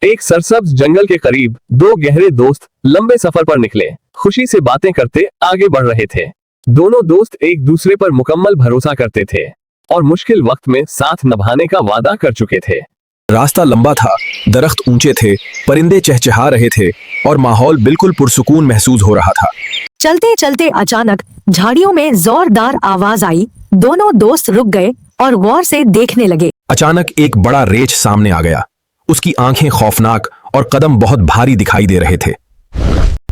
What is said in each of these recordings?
एक सरसब्ज जंगल के करीब दो गहरे दोस्त लंबे सफर पर निकले। खुशी से बातें करते आगे बढ़ रहे थे। दोनों दोस्त एक दूसरे पर मुकम्मल भरोसा करते थे और मुश्किल वक्त में साथ निभाने का वादा कर चुके थे। रास्ता लंबा था, दरख्त ऊंचे थे, परिंदे चहचहा रहे थे और माहौल बिल्कुल पुरसुकून महसूस हो रहा था। चलते चलते अचानक झाड़ियों में जोरदार आवाज आई। दोनों दोस्त रुक गए और गौर से देखने लगे। अचानक एक बड़ा रेछ सामने आ गया। उसकी आंखें खौफनाक और कदम बहुत भारी दिखाई दे रहे थे।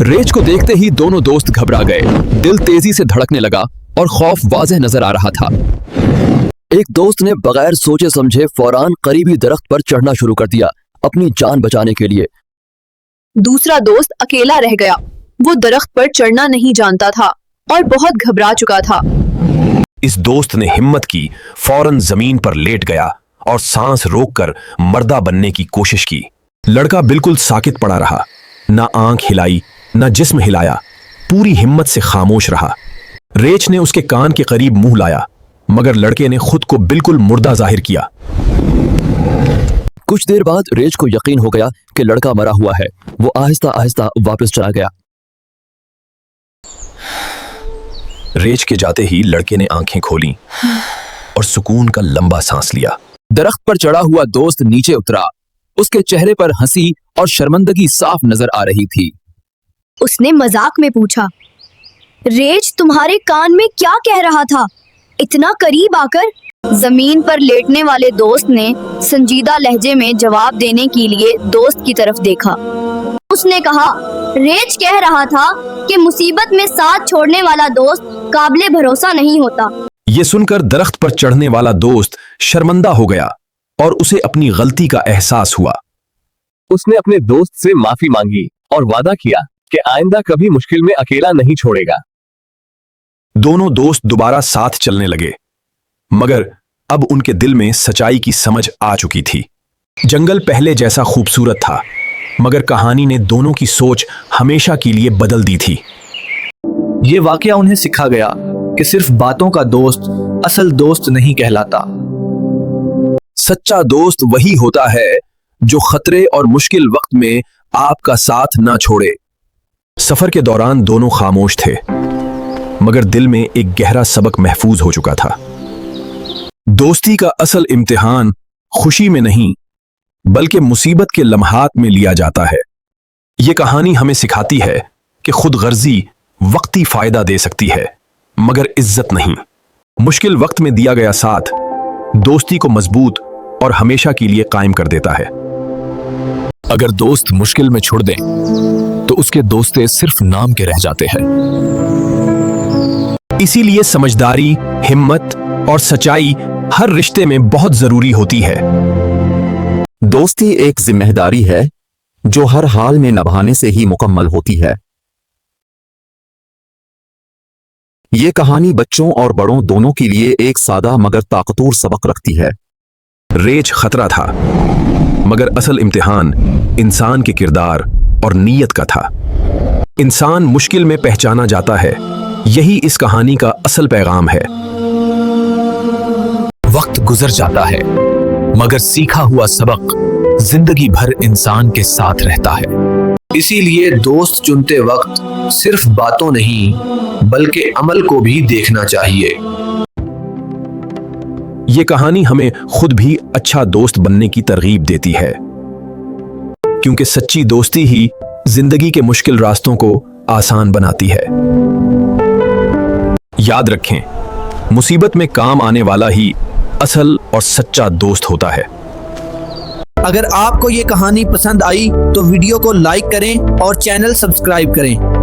रेछ को देखते ही दोनों दोस्त घबरा गए। दिल तेजी से धड़कने लगा और खौफ वाज़ेह नजर आ रहा था। एक दोस्त ने बगैर सोचे समझे फौरान करीबी दरख्त पर चढ़ना शुरू कर दिया, अपनी जान बचाने के लिए। दूसरा दोस्त अकेला रह गया। वो दरख्त पर चढ़ना नहीं जानता था और बहुत घबरा चुका था। इस दोस्त ने हिम्मत की, फौरन जमीन पर लेट गया और सांस रोककर मर्दा बनने की कोशिश की। लड़का बिल्कुल साकित पड़ा रहा, ना आंख हिलाई, ना जिस्म हिलाया, पूरी हिम्मत से खामोश रहा। रेछ ने उसके कान के करीब मुंह लाया, मगर लड़के ने खुद को बिल्कुल मुर्दा जाहिर किया। कुछ देर बाद रेछ को यकीन हो गया कि लड़का मरा हुआ है। वो आहिस्ता आहिस्ता वापस चला गया। रेछ के जाते ही लड़के ने आंखें खोली और सुकून का लंबा सांस लिया। दरख्त पर चढ़ा हुआ दोस्त नीचे उतरा। उसके चेहरे पर हंसी और शर्मिंदगी साफ नजर आ रही थी। उसने मजाक में पूछा, रेछ तुम्हारे कान में क्या कह रहा था इतना करीब आकर? जमीन पर लेटने वाले दोस्त ने संजीदा लहजे में जवाब देने के लिए दोस्त की तरफ देखा। उसने कहा, रेछ कह रहा था कि मुसीबत में साथ छोड़ने वाला दोस्त काबिले भरोसा नहीं होता। ये सुनकर दरख्त पर चढ़ने वाला दोस्त शर्मिंदा हो गया और उसे अपनी गलती का एहसास हुआ। उसने अपने दोस्त से माफी मांगी और वादा किया कि आइंदा कभी मुश्किल में अकेला नहीं छोड़ेगा। दोनों दोस्त दोबारा साथ चलने लगे, मगर अब उनके दिल में सच्चाई की समझ आ चुकी थी। जंगल पहले जैसा खूबसूरत था, मगर कहानी ने दोनों की सोच हमेशा के लिए बदल दी थी। ये वाकया उन्हें सिखा गया कि सिर्फ बातों का दोस्त असल दोस्त नहीं कहलाता। सच्चा दोस्त वही होता है जो खतरे और मुश्किल वक्त में आपका साथ ना छोड़े। सफर के दौरान दोनों खामोश थे, मगर दिल में एक गहरा सबक महफूज हो चुका था। दोस्ती का असल इम्तिहान खुशी में नहीं, बल्कि मुसीबत के लम्हात में लिया जाता है। ये कहानी हमें सिखाती है कि खुद गर्जी वक्ती फायदा दे सकती है, मगर इज्जत नहीं। मुश्किल वक्त में दिया गया साथ दोस्ती को मजबूत और हमेशा के लिए कायम कर देता है। अगर दोस्त मुश्किल में छोड़ दें तो उसके दोस्ते सिर्फ नाम के रह जाते हैं। इसीलिए समझदारी, हिम्मत और सच्चाई हर रिश्ते में बहुत जरूरी होती है। दोस्ती एक जिम्मेदारी है जो हर हाल में निभाने से ही मुकम्मल होती है। ये कहानी बच्चों और बड़ों दोनों के लिए एक सादा मगर ताकतवर सबक रखती है। रेछ खतरा था, मगर असल इम्तिहान इंसान के किरदार और नीयत का था। इंसान मुश्किल में पहचाना जाता है, यही इस कहानी का असल पैगाम है। वक्त गुजर जाता है, मगर सीखा हुआ सबक जिंदगी भर इंसान के साथ रहता है। इसीलिए दोस्त चुनते वक्त सिर्फ बातों नहीं बल्कि अमल को भी देखना चाहिए। ये कहानी हमें खुद भी अच्छा दोस्त बनने की तरगीब देती है, क्योंकि सच्ची दोस्ती ही जिंदगी के मुश्किल रास्तों को आसान बनाती है। याद रखें, मुसीबत में काम आने वाला ही असल और सच्चा दोस्त होता है। अगर आपको ये कहानी पसंद आई तो वीडियो को लाइक करें और चैनल सब्सक्राइब करें।